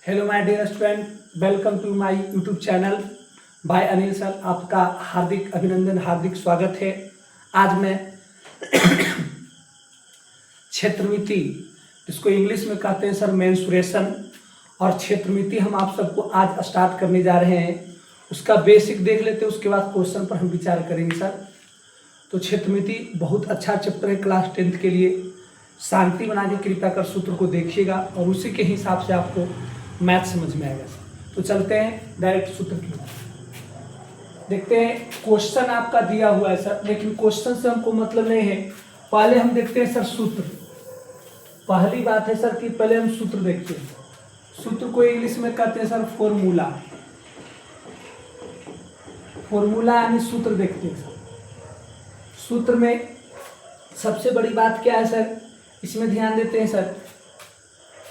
Hello my dear student, welcome to my YouTube channel by Anil sir. आपका हार्दिक अभिनंदन, हार्दिक स्वागत है। आज मैं क्षेत्रमिति, जिसको इंग्लिश में कहते हैं सर मेंसुरेशन, और क्षेत्रमिति हम आप सबको आज स्टार्ट करने जा रहे हैं। उसका बेसिक देख लेते हैं, उसके बाद क्वेश्चन पर हम विचार करेंगे सर। तो क्षेत्रमिति बहुत अच्छा चैप्टर है क्लास 10th के लिए। शांति बना के कृपया कर सूत्र को देखिएगा और उसी के हिसाब से आपको मैथ समझ में आएगा सर। तो चलते हैं डायरेक्ट सूत्र की ओर। देखते हैं, क्वेश्चन आपका दिया हुआ है सर, लेकिन क्वेश्चन से हमको मतलब नहीं है। पहले हम देखते हैं सर सूत्र। पहली बात है सर कि पहले हम सूत्र देखते हैं। सूत्र को इंग्लिश में कहते हैं सर फॉर्मूला। फॉर्मूला यानी सूत्र देखते हैं सर। सूत्र में सबसे बड़ी बात क्या है सर, इसमें ध्यान देते हैं सर।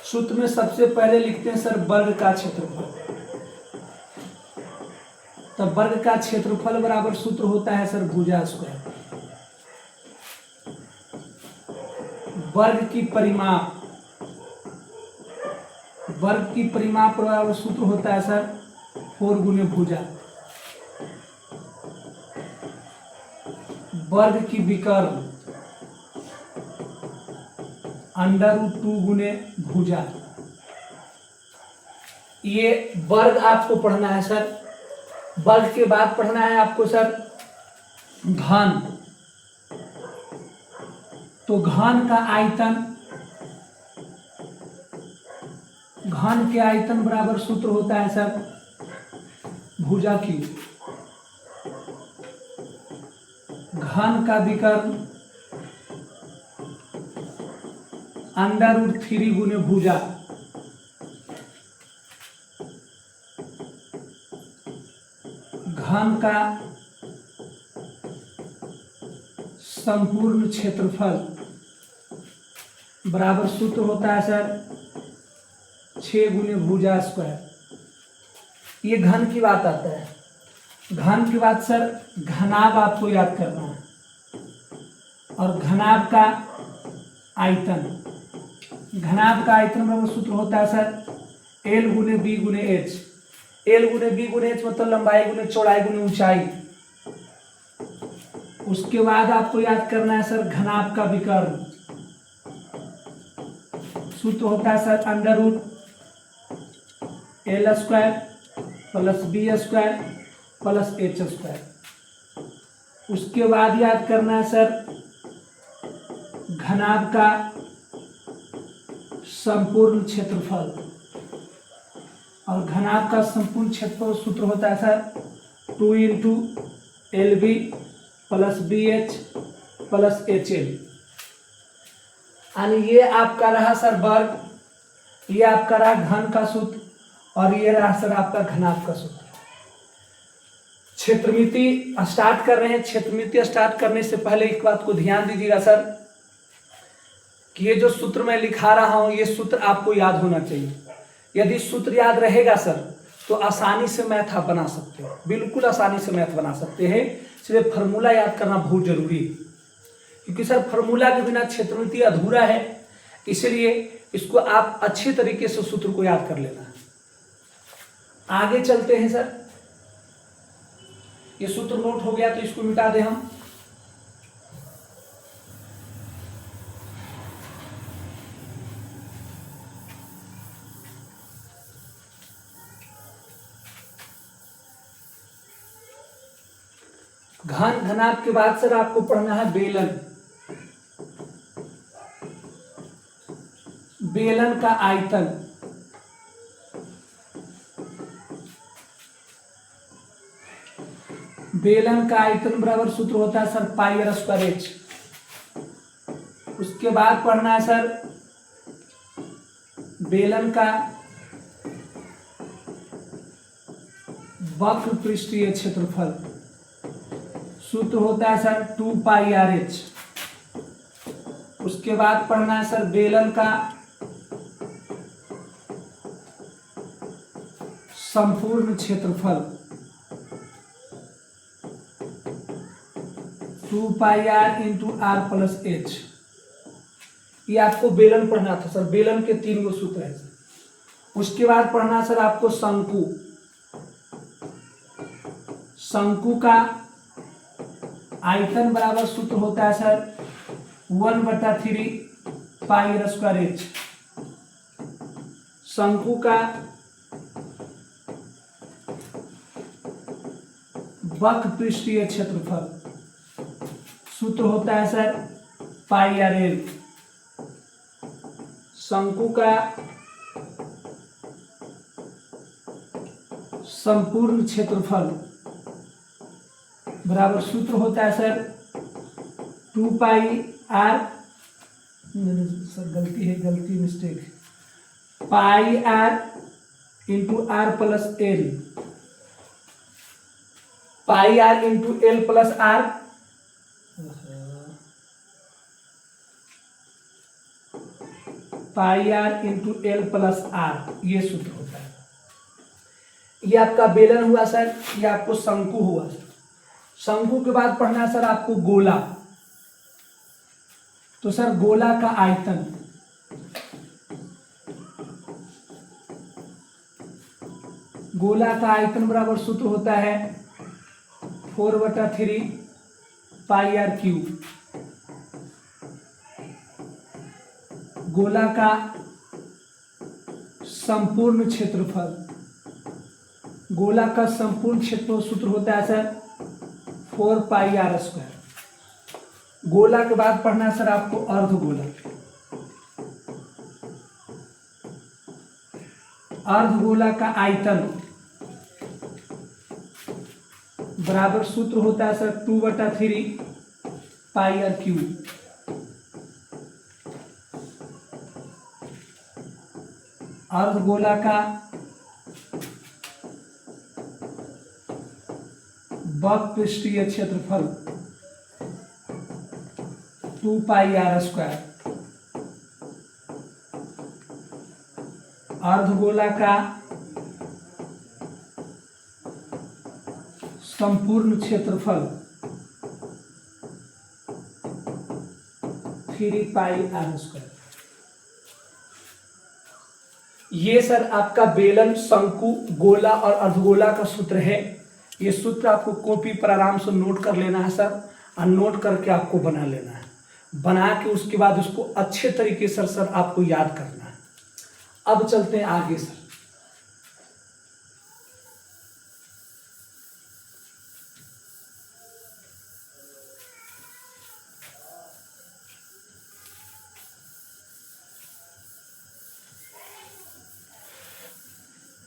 सूत्र में सबसे पहले लिखते हैं सर वर्ग का क्षेत्रफल। तो वर्ग का क्षेत्रफल बराबर सूत्र होता है सर भुजा स्क्वायर। वर्ग की परिमाप, वर्ग की परिमाप बराबर सूत्र होता है सर 4 गुने भुजा। वर्ग की विकर्ण √2 गुने भुजा। ये वर्ग आपको पढ़ना है सर। वर्ग के बाद पढ़ना है आपको सर घन। तो घन का आयतन, घन के आयतन बराबर सूत्र होता है सर भुजा की। घन का विकर्ण √3 गुने भुजा। घन का संपूर्ण क्षेत्रफल बराबर सूत्र होता है सर 6 गुने भुजा स्क्वायर। ये घन की बात आता है। घन की बात सर घनाभ आपको याद करना है, और घनाभ का आयतन, घनाभ का आयतन बराबर सूत्र होता है सर L गुने B गुने H। L गुने B गुने H मतलब लंबाई गुने चौड़ाई गुने ऊंचाई। उसके बाद आपको याद करना है सर घनाभ का विकर्ण। सूत्र होता है sir √L square plus B square plus H square. उसके बाद याद करना है सर घनाभ का संपूर्ण क्षेत्रफल, और घनाभ का संपूर्ण क्षेत्रफल सूत्र होता है sir 2 × LB plus BH plus HL। यानी ये आपका रहा सर वर्ग, ये आपका रहा घन का सूत्र, और ये रहा सर आपका घनाभ का सूत्र। क्षेत्रमिति स्टार्ट कर रहे हैं। क्षेत्रमिति स्टार्ट करने से पहले एक बात को ध्यान दीजिएगा सर कि ये जो सूत्र मैं लिखा रहा हूं, ये सूत्र आपको याद होना चाहिए। यदि सूत्र याद रहेगा सर तो आसानी से मैथ आप बना सकते हो, बिल्कुल आसानी से मैथ बना सकते हैं। इसलिए फार्मूला याद करना बहुत जरूरी है, क्योंकि सर फार्मूला के बिना क्षेत्रमिति अधूरा है। इसलिए इसको आप अच्छे तरीके से सूत्र को याद कर लेना है। आगे चलते हैं सर। ये सूत्र नोट हो गया तो इसको मिटा दें हम। घन, घनाभ के बाद सर आपको पढ़ना है बेलन। बेलन का आयतन, बेलन का आयतन बराबर सूत्र होता है सर πr²h। उसके बाद पढ़ना है सर बेलन का वक्र पृष्ठीय क्षेत्रफल। सूत्र होता है सर 2πrh। उसके बाद पढ़ना है सर बेलन का संपूर्ण क्षेत्रफल 2πr × r + h। ये आपको बेलन पढ़ना था सर। बेलन के 3 गो सूत्र है सर। उसके बाद पढ़ना सर आपको शंकु। शंकु का आयतन बराबर सूत्र होता है सर 1/3 पाई r स्क्वायर h। शंकु का वक्र पृष्ठीय क्षेत्रफल सूत्र होता है सर पाई r l। शंकु का संपूर्ण क्षेत्रफल बराबर सूत्र होता है सर 2 पाई r, सर गलती mistake, pi r into r plus L, pi r into L plus r, pi r into L plus r, ये सूत्र होता है। ये आपका बेलन हुआ सर, ये आपको शंकु हुआ सर। शंकु के बाद पढ़ना सर आपको गोला। तो सर गोला का आयतन, गोला का आयतन बराबर सूत्र होता है 4/3 पाई r क्यूब। गोला का संपूर्ण क्षेत्रफल, गोला का संपूर्ण क्षेत्रफल सूत्र होता है सर 4 पाई r स्क्वायर। गोला के बाद पढ़ना सर आपको अर्धगोला। अर्धगोला का आयतन बराबर सूत्र होता है सर 2/3 पाई r क्यूब। अर्धगोला का वक्र पृष्ठीय क्षेत्रफल 2 पाई r स्क्वायर। अर्धगोला का संपूर्ण क्षेत्रफल 3 पाई r स्क्वायर। ये सर आपका बेलन, शंकु, गोला और अर्धगोला का सूत्र है। ये सूत्र आपको कॉपी पर आराम से नोट कर लेना है सर, और नोट करके आपको बना लेना है। बना के उसके बाद उसको अच्छे तरीके से सर आपको याद करना है। अब चलते हैं आगे सर।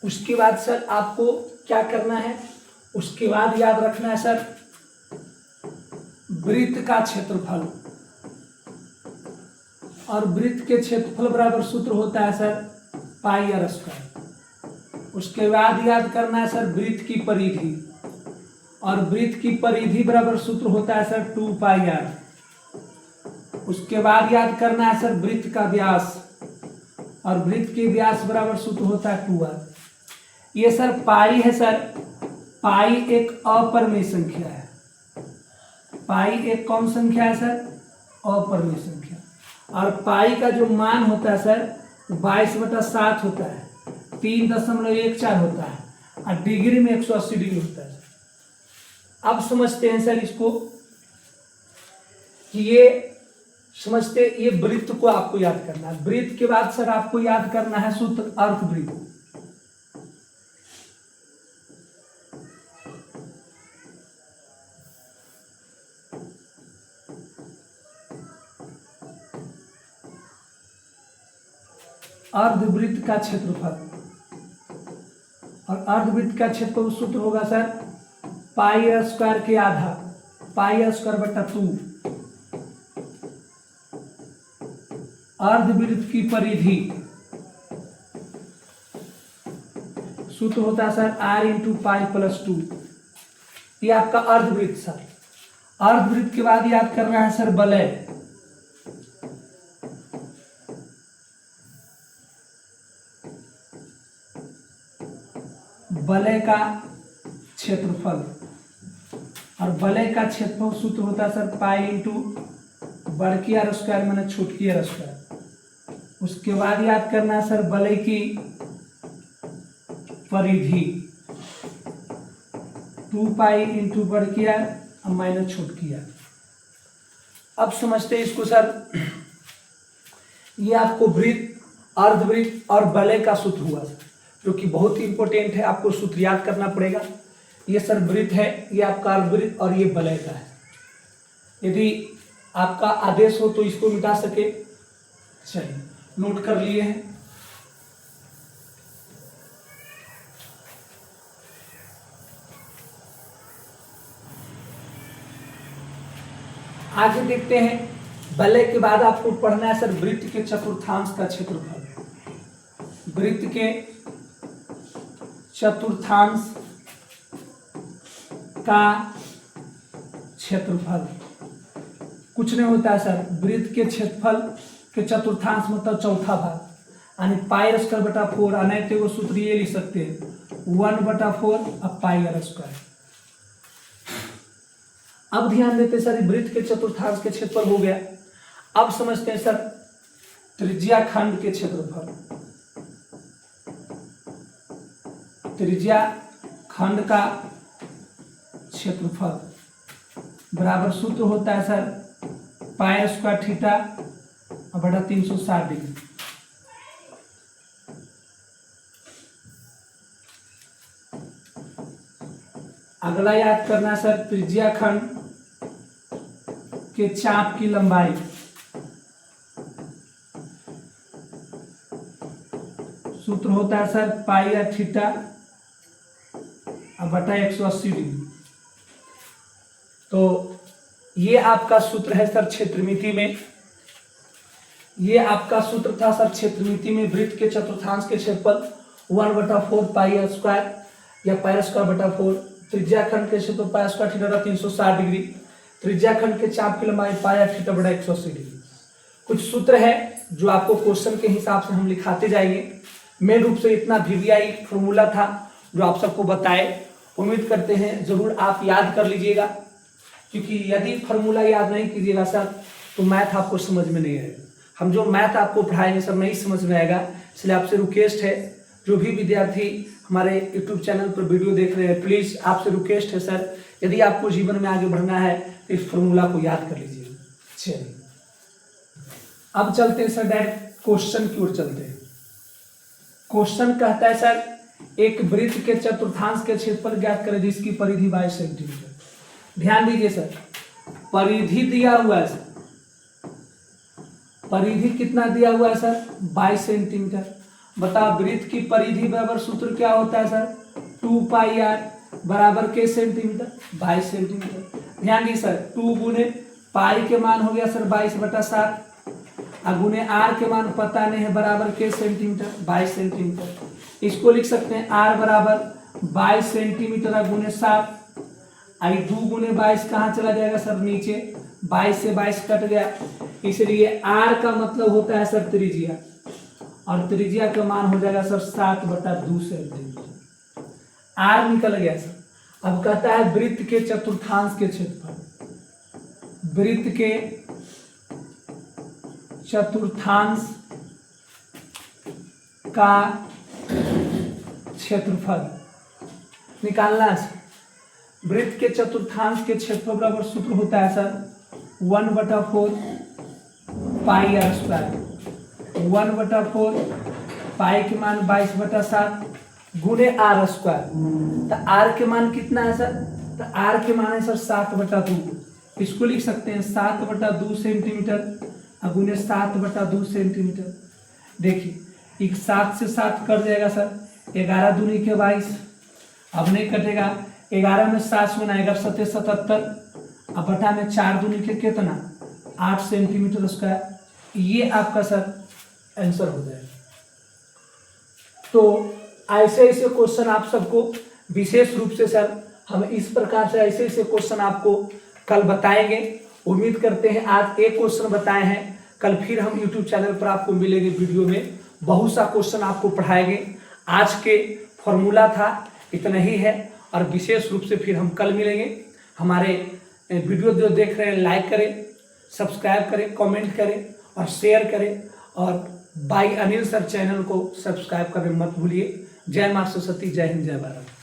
उसके बाद सर आपको क्या करना है, उसके बाद याद रखना है सर वृत्त का क्षेत्रफल, और वृत्त के क्षेत्रफल बराबर सूत्र होता है सर पाई r स्क्वायर। उसके बाद याद करना है सर वृत्त की परिधि, और वृत्त की परिधि बराबर सूत्र होता है सर 2 पाई r। उसके बाद याद करना है सर वृत्त का व्यास, और वृत्त के व्यास बराबर सूत्र होता है 2r। ये सर पाई है सर, पाई एक अपरिमेय संख्या है। पाई एक कौन संख्या है सर? अपरिमेय संख्या। और पाई का जो मान होता है सर 22/7 होता है, 3.14 होता है, और डिग्री में 180 डिग्री होता है। अब समझते हैं सर इसको कि ये समझते, ये वृत्त को आपको याद करना है। वृत्त के बाद सर आपको याद करना है सूत्र अर्धवृत्त। अर्धवृत्त का क्षेत्रफल, और अर्धवृत्त का क्षेत्रफल सूत्र होगा सर पाई r स्क्वायर के आधा, पाई r स्क्वायर बटा 2। अर्धवृत्त की परिधि सूत्र होता है sir r into pi plus 2। ये आपका अर्धवृत्त सर। अर्धवृत्त के बाद याद करना है सर वलय। वलय का क्षेत्रफल, और वलय का क्षेत्रफल सूत्र होता है सर पाई इंटू बड़की r स्क्वायर माने छोटकी r स्क्वायर। उसके बाद याद करना है सर वलय की परिधि 2 पाई इंटू बढ़ किया अब माइनस छूट किया। अब समझते हैं इसको सर। ये आपको वृत्त, अर्धवृत्त और वलय का सूत्र हुआ सर, जो कि बहुत ही इंपॉर्टेंट है, आपको सूत्र याद करना पड़ेगा। ये सर वृत्त है, ये आपका अर्धवृत्त और ये वलय का है। यदि आपका आदेश हो तो इसको मिटा सके। चलिए नोट कर लिए हैं। आगे देखते हैं, वलय के बाद आपको पढ़ना है सर वृत्त के चतुर्थांश का क्षेत्रफल। वृत्त के चतुर्थांश का क्षेत्रफल कुछ नहीं होता है सर, वृत्त के क्षेत्रफल के चतुर्थांश मतलब चौथा भाग, यानी पाई स्क्वायर बटा 4। नहीं तो वो सूत्र ये लिख सकते हैं 1/4 अब पाई आर स्क्वायर। अब ध्यान देते सर, वृत्त के चतुर्थांश के क्षेत्रफल हो गया। अब समझते हैं सर त्रिज्या खंड के क्षेत्रफल। त्रिज्या खंड का क्षेत्रफल बराबर सूत्र होता है सर पाई स्क्वायर थीटा बटा 360 डिग्री। अगला याद करना सर त्रिज्या खंड के चाप की लंबाई। सूत्र होता है सर पाई आर थीटा बटा 180 डिग्री। तो ये आपका सूत्र है सर क्षेत्रमिति में। ये आपका सूत्र था सर क्षेत्रमिति में वृत्त के चतुर्थांश के क्षेत्रफल 1/4 पाई आर स्क्वायर या पाई आर स्क्वायर बटा 4। त्रिज्या खंड के क्षेत्रफल पाई स्क्वायर थीटा बटा 360 डिग्री। त्रिज्या खंड के चाप की लंबाई पाई आर थीटा बटा 180 डिग्री। कुछ सूत्र है जो आपको क्वेश्चन के हिसाब से हम लिखाते जाएंगे। मेन रूप से इतना वीवीआई फॉर्मूला था जो आप सबको बताए। उम्मीद करते हैं जरूर आप याद कर लीजिएगा, क्योंकि यदि फॉर्मूला याद नहीं कीजिएगा सर तो मैथ आपको समझ में नहीं आएगा। हम जो मैथ आपको पढ़ाएंगे सर नहीं समझ में आएगा। इसलिए आपसे रिक्वेस्ट है, जो भी विद्यार्थी हमारे यूट्यूब चैनल पर वीडियो देख रहे हैं, प्लीज़ आपसे रिक्वेस्ट है सर, यदि आपको जीवन में आगे बढ़ना है तो इस फॉर्मूला को याद कर लीजिए। चलिए अब चलते हैं सर डायरेक्ट क्वेश्चन की ओर चलते हैं। क्वेश्चन कहता है सर एक वृत्त के चतुर्थांश के क्षेत्रफल ज्ञात करें जिसकी परिधि 22 सेंटीमीटर। ध्यान दीजिए सर, परिधि दिया हुआ है सर, परिधि कितना दिया हुआ है सर 22 सेंटीमीटर। बताओ वृत्त की परिधि बराबर सूत्र क्या होता है सर 2 पाई आर बराबर के सेंटीमीटर 22 सेंटीमीटर। ध्यान दीजिए सर 2 गुने पाई के मान हो गया सर 22/7 गुने आर के मान पता नहीं है बराबर के सेंटीमीटर 22 सेंटीमीटर। इसको लिख सकते हैं आर बराबर 22 सेंटीमीटर गुने 7। आई 2 गुने 22 कहाँ चला जाएगा सर नीचे, 22 से 22 कट गया, इसलिए आर का मतलब होता है सर त्रिज्या, और त्रिज्या का मान हो जाएगा सर 7/2 सेंटीमीटर। आर निकल गया सर। अब कहता है वृत्त के चतुर्थांश के क्षेत्रफल। वृत्त के चतुर्थांश का क्षेत्रफल निकालना है। वृत्त के चतुर्थांश के क्षेत्रफल बराबर सूत्र होता है सर 1/4 पाई आर स्क्वायर। 1/4 पाई के मान 22/7 गुने आर स्क्वायर। तो आर के मान कितना है सर, तो आर के मान है सर 7/2। इसको लिख सकते हैं 7/2 सेंटीमीटर गुने 7/2 सेंटीमीटर। देखिए एक 7 से 7 कट जाएगा सर, 11 दूनी के 22, अब नहीं कटेगा। 11 में 7 में 7 77, अब बटा में 4 दूनी के कितना 8 सेंटीमीटर स्क्वायर। ये आपका सर आंसर हो जाएगा। तो ऐसे ऐसे क्वेश्चन आप सबको विशेष रूप से सर हम इस प्रकार से ऐसे ऐसे क्वेश्चन आपको कल बताएंगे। उम्मीद करते हैं आज एक क्वेश्चन बताए हैं, कल फिर हम YouTube चैनल पर आपको मिलेंगे वीडियो में, बहुत सा क्वेश्चन आपको पढ़ाएंगे। आज के फॉर्मूला था इतना ही है, और विशेष रूप से फिर हम कल मिलेंगे। हमारे वीडियो जो देख रहे हैं लाइक करें, सब्सक्राइब करें, कमेंट करें और शेयर करें, और बाई अनिल सर चैनल को सब्सक्राइब करने मत भूलिए। जय माँ सरस्वती, जय हिंद, जय भारत।